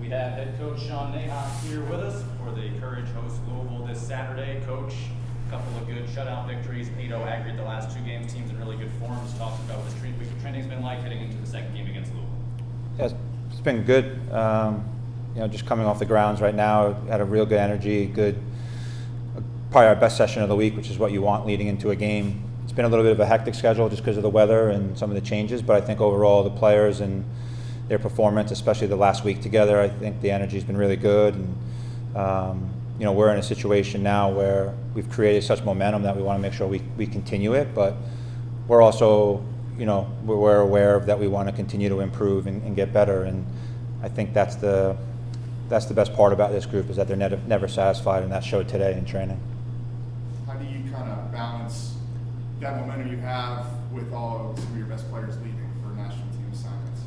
We have head coach Sean Nahas here with us for the Courage host Louisville this Saturday. Coach, a couple of good shutout victories, 8-0 aggregate the last two games. Teams in really good form. Just talk about what this week of training's been like heading into the second game against Louisville. Yeah, it's been good. Just coming off the grounds right now, had a real good energy, probably our best session of the week, which is what you want leading into a game. It's been a little bit of a hectic schedule just because of the weather and some of the changes, but I think overall the players and their performance, especially the last week together, I think the energy's been really good. And we're in a situation now where we've created such momentum that we want to make sure we continue it, but we're also, we're aware of that we want to continue to improve and get better. And I think that's the best part about this group, is that they're never satisfied, and that showed today in training. How do you kind of balance that momentum you have with all of some of your best players leaving for national team assignments?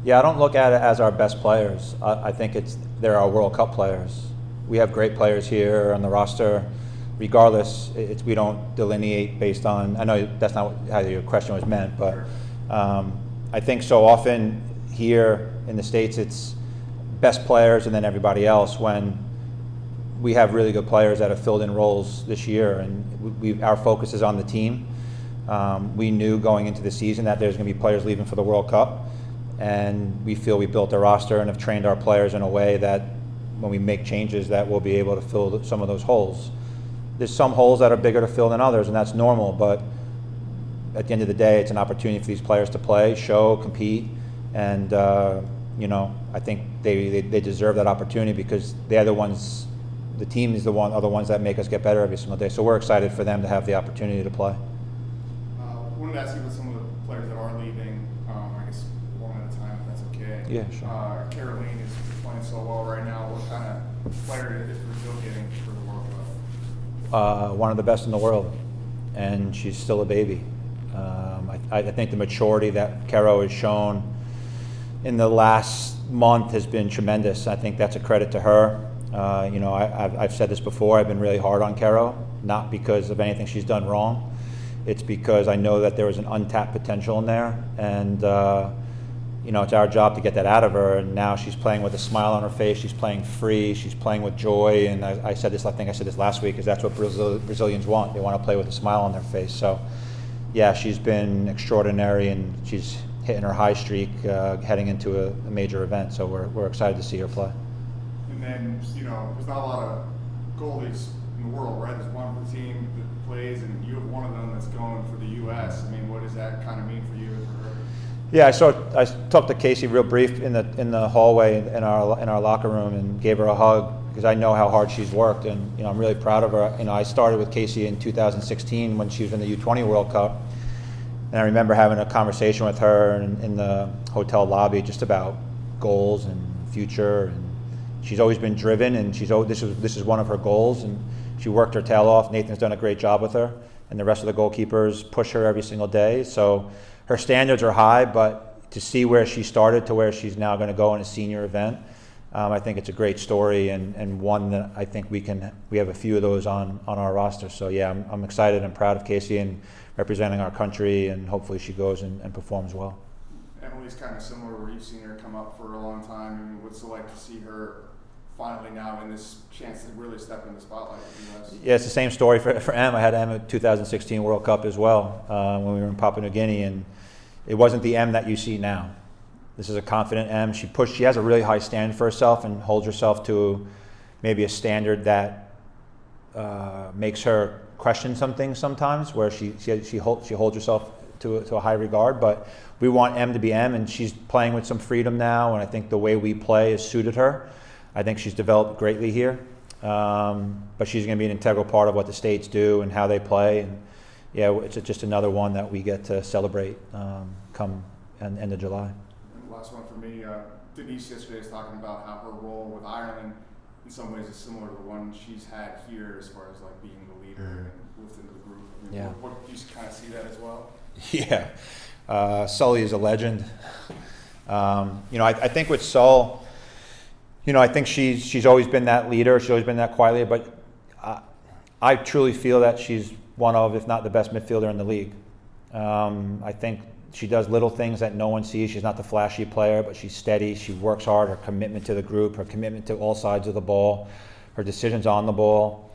Yeah, I don't look at it as our best players. I think they're our World Cup players. We have great players here on the roster. Regardless, we don't delineate based on, I know that's not how your question was meant, but I think so often here in the States it's best players and then everybody else, when we have really good players that have filled in roles this year, and our focus is on the team. We knew going into the season that there's going to be players leaving for the World Cup, and we feel we built a roster and have trained our players in a way that when we make changes that we'll be able to fill some of those holes. There's some holes that are bigger to fill than others, and that's normal, but at the end of the day, it's an opportunity for these players to play, show, compete, and I think they deserve that opportunity because they're the ones, the team is are the ones that make us get better every single day. So we're excited for them to have the opportunity to play. Wanted to ask you about some of the players that are leaving, I guess one at a time, if that's okay. Yeah, sure. Caroline is playing so well right now. What kind of player is Brazil getting for the World Cup? One of the best in the world, and she's still a baby. I think the maturity that Caro has shown in the last month has been tremendous. I think that's a credit to her. I've said this before, I've been really hard on Caro, not because of anything she's done wrong. It's because I know that there was an untapped potential in there, and it's our job to get that out of her. And now she's playing with a smile on her face, she's playing free, she's playing with joy, and I said this last week, is that's what Brazilians want. They want to play with a smile on their face. So yeah, she's been extraordinary, and she's hitting her high streak heading into a major event, so we're excited to see her play. And then, there's not a lot of goalies in the world, right? There's one per team that plays, and you have one of them that's going for the U.S. I mean, what does that kind of mean for you and for her? Yeah, I talked to Casey real brief in the hallway in our locker room, and gave her a hug because I know how hard she's worked, and I'm really proud of her. I started with Casey in 2016 when she was in the U20 World Cup. And I remember having a conversation with her in the hotel lobby just about goals and future. And she's always been driven, and this is one of her goals. And she worked her tail off. Nathan's done a great job with her, and the rest of the goalkeepers push her every single day. So her standards are high, but to see where she started to where she's now going to go in a senior event, I think it's a great story, and one that I think we have a few of those on our roster. So yeah, I'm excited and proud of Casey and representing our country, and hopefully she goes and performs well. Emily's kind of similar, where you've seen her come up for a long time. I mean, what's it like to see her finally now in this chance to really step in the spotlight in the U.S.? Yeah, it's the same story for Em. I had Em at 2016 World Cup as well when we were in Papua New Guinea, and it wasn't the Em that you see now. This is a confident Em. She has a really high standard for herself and holds herself to maybe a standard that makes her question some things sometimes, where she holds herself to a high regard. But we want Em to be Em, and she's playing with some freedom now, and I think the way we play has suited her. I think she's developed greatly here, but she's going to be an integral part of what the States do and how they play. And yeah, it's just another one that we get to celebrate come end of July. And last one for me, Denise yesterday was talking about how her role with Ireland in some ways is similar to the one she's had here, as far as like being the leader and within the group. I mean, Yeah. What do you kind of see that as well? Yeah, Sully is a legend. I think with Sul, I think she's always been that leader. She's always been that quiet leader. But I truly feel that she's one of, if not the best midfielder in the league. I think She does little things that no one sees. She's not the flashy player, but she's steady. She works hard. Her commitment to the group, her commitment to all sides of the ball, her decisions on the ball.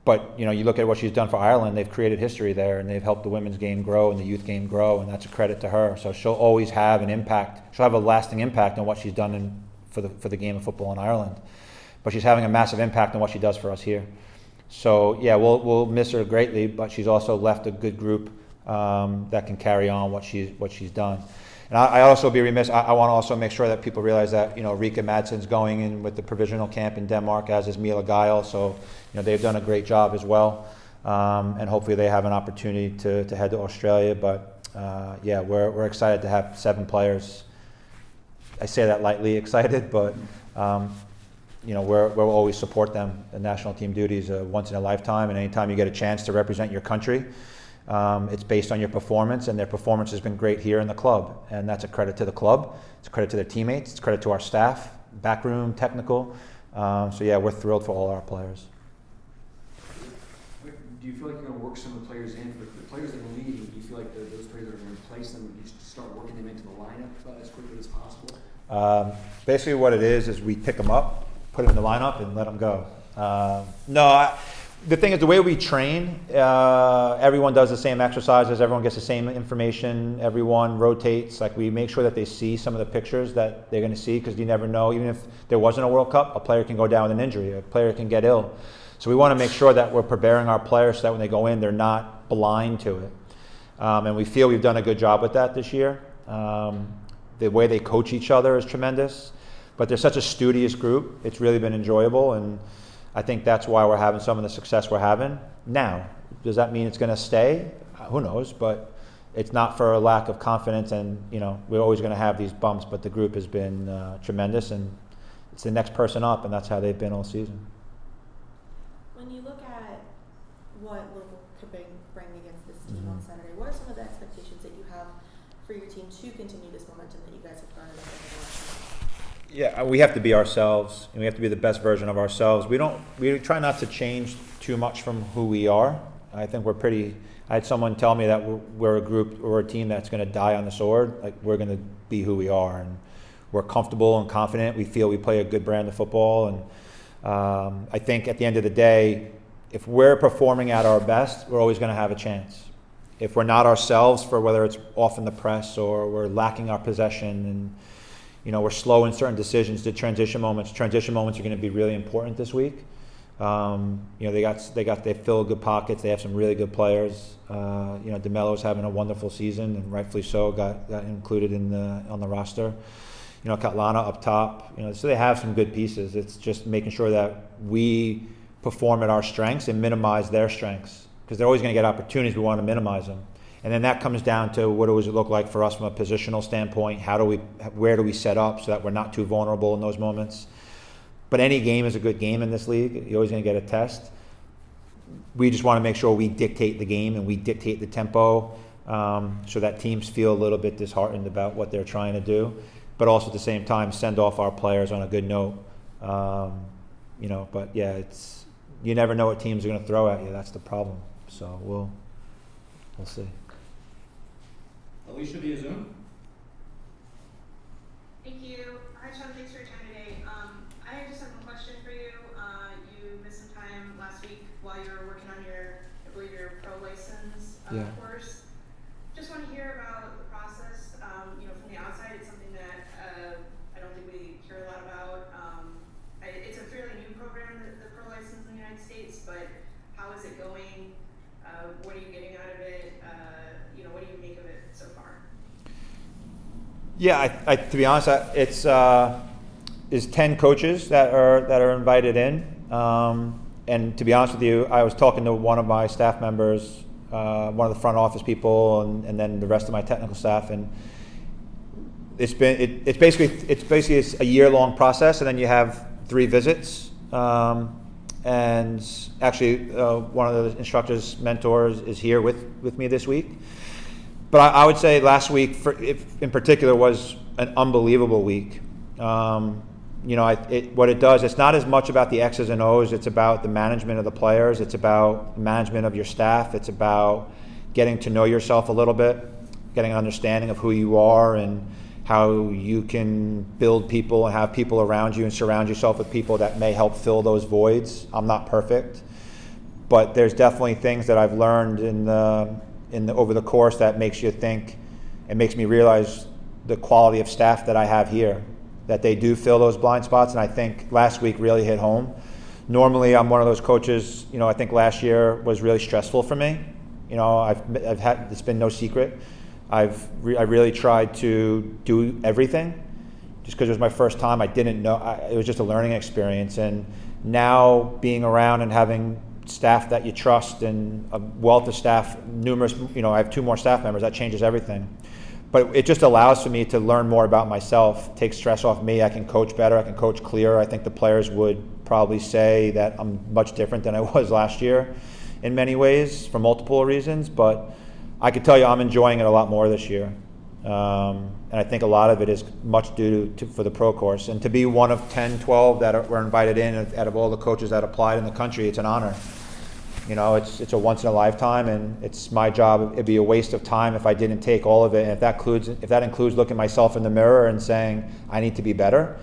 But you look at what she's done for Ireland. They've created history there, and they've helped the women's game grow and the youth game grow, and that's a credit to her. So she'll always have an impact. She'll have a lasting impact on what she's done for the game of football in Ireland. But she's having a massive impact on what she does for us here. So yeah, we'll miss her greatly, but she's also left a good group that can carry on what she's done. And I also be remiss. I want to also make sure that people realize that Rika Madsen's going in with the provisional camp in Denmark, as is Mila Geil. So they've done a great job as well, and hopefully they have an opportunity to head to Australia. But yeah, we're excited to have 7 players. I say that lightly, excited, but we'll always support them. The national team duty is once in a lifetime, and anytime you get a chance to represent your country, it's based on your performance, and their performance has been great here in the club, and that's a credit to the club. It's a credit to their teammates. It's a credit to our staff, backroom, technical. So yeah, we're thrilled for all our players. Do you feel like you're going to work some of the players in? For the players that are leaving, do you feel like those players that are going to replace them, you just start working them into the lineup as quickly as possible? Basically what it is we pick them up, put them in the lineup, and let them go. The thing is, the way we train, everyone does the same exercises, everyone gets the same information, everyone rotates. Like, we make sure that they see some of the pictures that they're going to see, because you never know. Even if there wasn't a World Cup, a player can go down with an injury, a player can get ill. So we want to make sure that we're preparing our players so that when they go in, they're not blind to it. And we feel we've done a good job with that this year. The way they coach each other is tremendous. But they're such a studious group. It's really been enjoyable, and I think that's why we're having some of the success we're having. Now, does that mean it's going to stay? Who knows? But it's not for a lack of confidence, and we're always going to have these bumps, but the group has been tremendous, and it's the next person up, and that's how they've been all season. When you look at what Louisville could bring against this team on Saturday, what are some of the expectations that you have for your team to continue this momentum that you guys have garnered over the last year? Yeah, we have to be ourselves, and we have to be the best version of ourselves. We try not to change too much from who we are. I think I had someone tell me that we're a group or a team that's going to die on the sword. Like, we're going to be who we are, and we're comfortable and confident. We feel we play a good brand of football, and I think at the end of the day, if we're performing at our best, we're always going to have a chance. If we're not ourselves, for whether it's off in the press or we're lacking our possession, and we're slow in certain decisions, the transition moments are going to be really important this week. They fill good pockets. They have some really good players. DeMello's having a wonderful season, and rightfully so. Got included on the roster. Katlana up top. So they have some good pieces. It's just making sure that we perform at our strengths and minimize their strengths, because they're always going to get opportunities. We want to minimize them. And then that comes down to, what does it look like for us from a positional standpoint? Where do we set up so that we're not too vulnerable in those moments? But any game is a good game in this league. You're always going to get a test. We just want to make sure we dictate the game and we dictate the tempo, so that teams feel a little bit disheartened about what they're trying to do, but also at the same time send off our players on a good note. But yeah, you never know what teams are going to throw at you. That's the problem. So we'll see. Alicia via Zoom. Thank you. Hi, Sean. Thanks for your time today. I just have one question for you. You missed some time last week while you were working on your pro license course. Just want to hear about the process. From the outside, it's something that I don't think we hear a lot about. It's a fairly new program, the pro license in the United States, but how is it going? What are you getting out of it? What do you make of it so far? Yeah, to be honest, it's 10 coaches that are invited in, and to be honest with you, I was talking to one of my staff members, one of the front office people, and then the rest of my technical staff, and it's basically a year-long process, and then you have 3 visits. And actually, one of the instructors' mentors is here with me this week. But I would say last week, in particular, was an unbelievable week. What it does, it's not as much about the X's and O's. It's about the management of the players. It's about management of your staff. It's about getting to know yourself a little bit, getting an understanding of who you are and how you can build people and have people around you and surround yourself with people that may help fill those voids. I'm not perfect, but there's definitely things that I've learned over the course that makes you think and makes me realize the quality of staff that I have here, that they do fill those blind spots. And I think last week really hit home. Normally I'm one of those coaches, I think last year was really stressful for me. I've had, it's been no secret. I really tried to do everything just because it was my first time. I didn't know, it was just a learning experience. And now being around and having staff that you trust and a wealth of staff, numerous, I have 2 more staff members, that changes everything. But it just allows for me to learn more about myself, take stress off me. I can coach better, I can coach clearer. I think the players would probably say that I'm much different than I was last year in many ways for multiple reasons, but I can tell you I'm enjoying it a lot more this year. And I think a lot of it is much due for the pro course. And to be one of 10, 12 that were invited in out of all the coaches that applied in the country, it's an honor. It's a once in a lifetime, and it's my job. It'd be a waste of time if I didn't take all of it. And if that includes looking myself in the mirror and saying I need to be better,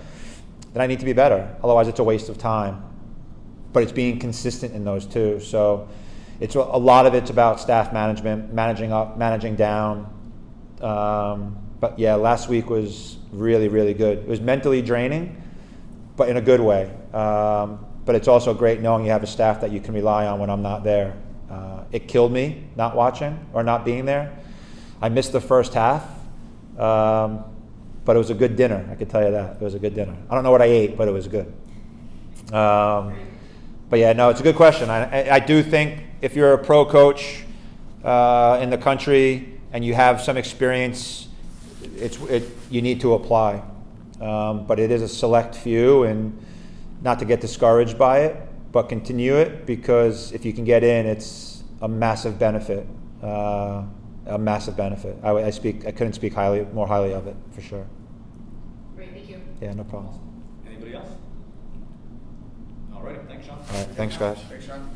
then I need to be better. Otherwise, it's a waste of time. But it's being consistent in those two. So it's a lot of it's about staff management, managing up, managing down. But yeah, last week was really, really good. It was mentally draining, but in a good way. But it's also great knowing you have a staff that you can rely on when I'm not there. It killed me not watching or not being there. I missed the first half, but it was a good dinner. I can tell you that. It was a good dinner. I don't know what I ate, but it was good. But yeah, no, it's a good question. I do think if you're a pro coach in the country and you have some experience, you need to apply. But it is a select few, and not to get discouraged by it, but continue it, because if you can get in, it's a massive benefit. A massive benefit. I couldn't speak more highly of it, for sure. Great, thank you. Yeah, no problem. Anybody else? All right, thanks, Sean. All right, thanks, guys. Thanks, Sean.